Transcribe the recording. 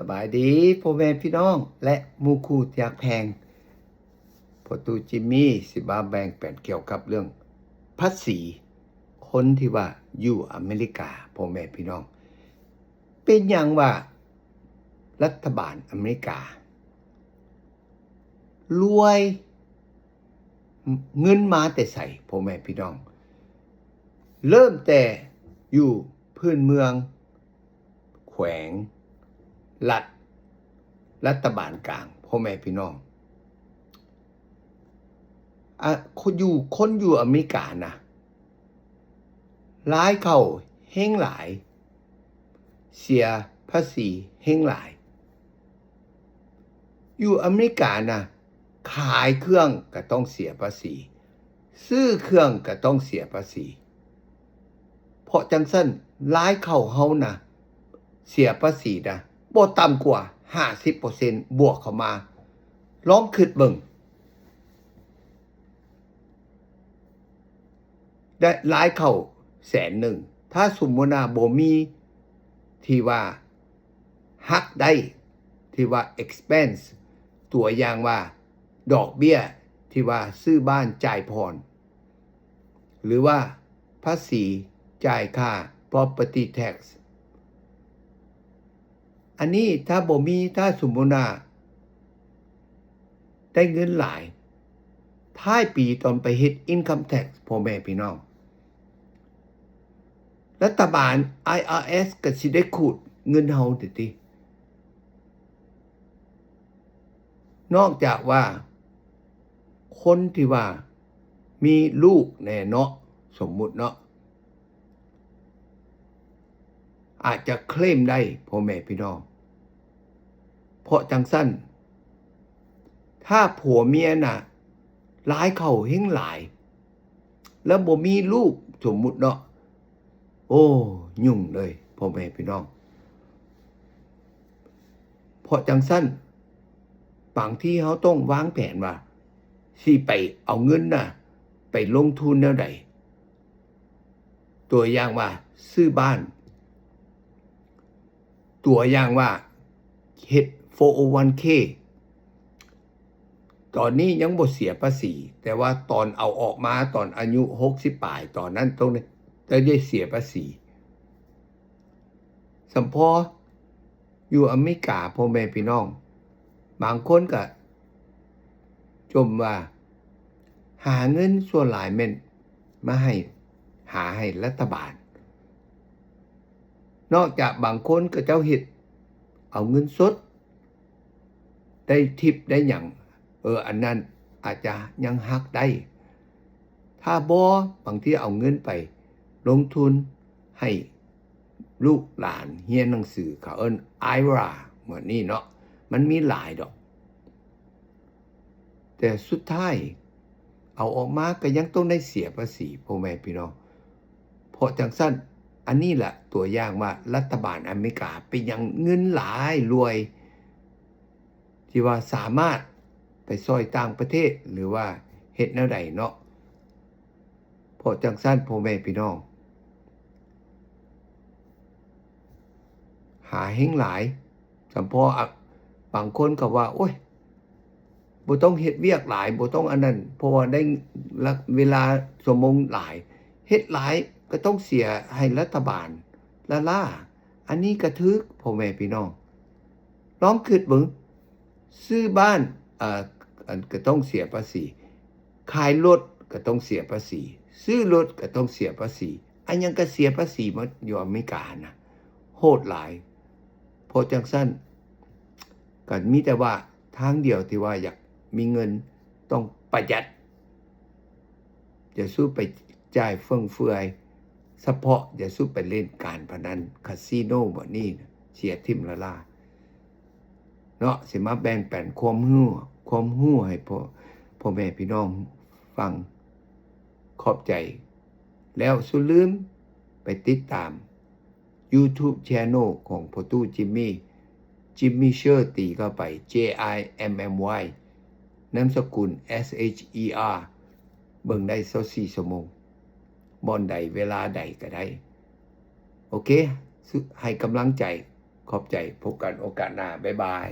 สบายดีพ่อแม่พี่น้องและหมู่คู่ที่รักแพงพ่อตู่จิมมี่สิมาแบ่งปันเกี่ยวกับเรื่องภาษีคนที่ว่าอยู่อเมริกาพ่อแม่พี่น้องเป็นอย่างว่ารัฐบาลอเมริการวยเงินมาแต่ใส่พ่อแม่พี่น้องเริ่มแต่อยู่พื้นเมืองแขวงรัฐบาลกลางพ่อแม่พี่น้องคนอยู่อเมริกานะหลายเขาแห้งหลายเสียภาษีแห้งหลายอยู่อเมริกานะขายเครื่องก็ต้องเสียภาษีซื้อเครื่องก็ต้องเสียภาษีเพราะจังซั่นหลายเขาเฮานะเสียภาษีนะบ่ต่ำกว่า 50% บวกเข้ามาลองคิดเบิ่งได้หลายเข้า100,000ถ้าสมมุติว่าบ่มีที่ว่าหักได้ที่ว่า expense ตัวอย่างว่าดอกเบี้ยที่ว่าซื้อบ้านจ่ายผ่อนหรือว่าภาษีจ่ายค่า property tax อันนี้ถ้าบ่มีถ้าสมมุติว่าได้เงินหลายท้ายปีตอนไปเฮ็ด income tax พ่อแม่พี่น้องรัฐบาล IRS ก็สิได้ขูดเงินเฮาตินอกจากว่าคนที่ว่ามีลูกแน่เนาะสมมุติเนาะอาจจะเคลมได้พ่อแม่พี่น้องเพราะจังซั่นถ้าผัวเมียน่ะหลายเข้าแฮงหลายแล้วบ่มีลูกสมมุติเนาะโอ้ยุ่งเลยพ่อแม่พี่น้องเพราะจังซั่นบางทีเฮาต้องวางแผนว่าสิไปเอาเงินน่ะไปลงทุนแนวใดตัวอย่างว่าซื้อบ้านตัวอย่างว่าเฮ็ด 401k ตอนนี้ยังบ่เสียภาษีแต่ว่าตอนเอาออกมาตอนอายุ60ปลายตอนนั้นต้องได้เสียภาษีสำพออยู่อเมริกาพ่อแม่พี่น้องบางคนก็จมว่าหาเงินส่วนหลายแม่นมาหาให้รัฐบาลนอกจากบางคนก็เจ้าเฮ็ดเอาเงินสดได้ทิปได้หยังอันนั้นอาจจะยังหักได้ถ้าบ่บางทีเอาเงินไปลงทุนให้ลูกหลานเรียนหนังสือเขาเอิ้น IRA เหมือนนี้เนาะมันมีหลายดอกแต่สุดท้ายเอาออกมาก็ยังต้องได้เสียภาษีพ่อแม่พี่น้องเพราะจังซั่นอันนี้แหละตัวอย่างว่ารัฐบาลอเมริกาเป็นอย่างเงินหลายรวยที่ว่าสามารถไปซอยต่างประเทศหรือว่าเฮ็ดแนวใดเนาะเพราะจังซั่นพ่อแม่พี่น้องหาแฮงหลายสำพอบางคนก็ว่าโอ๊ยบ่ต้องเฮ็ดเวียกหลายบ่ต้องอันนั้นเพราะว่าได้เวลาชั่วโมงหลายเฮ็ดหลายก็ต้องเสียให้รัฐบาลละล่าอันนี้ก็ถึกพ่อแม่พี่น้องลองคิดเบิ่งซื้อบ้านก็ต้องเสียภาษีขายรถก็ต้องเสียภาษีซื้อรถก็ต้องเสียภาษีอันยังก็เสียภาษีหมดอยู่อเมริกานะโหดหลายเพราะจังซั่นก็มีแต่ว่าทางเดียวที่ว่าอยากมีเงินต้องประหยัดอย่าสู้ไปจ่ายฟุ่มเฟือยเฉพาะอย่าสู้ไปเล่นการพนันคาสิโนบ่นี่เสียทิ่มละล่าเนาะสิมาแบ่งปันความรู้ให้พ่อแม่พี่น้องฟังขอบใจแล้วสุลืมไปติดตาม YouTube Channel ของพ่อตู้จิมมี่เชอร์ตีเข้าไป JIMMY นามสกุล SHER เบิ่งได้24ชั่วโมงบ่อนใดเวลาใดก็ได้โอเคให้กำลังใจ ขอบใจพบกันโอกาสหน้าบ๊ายบาย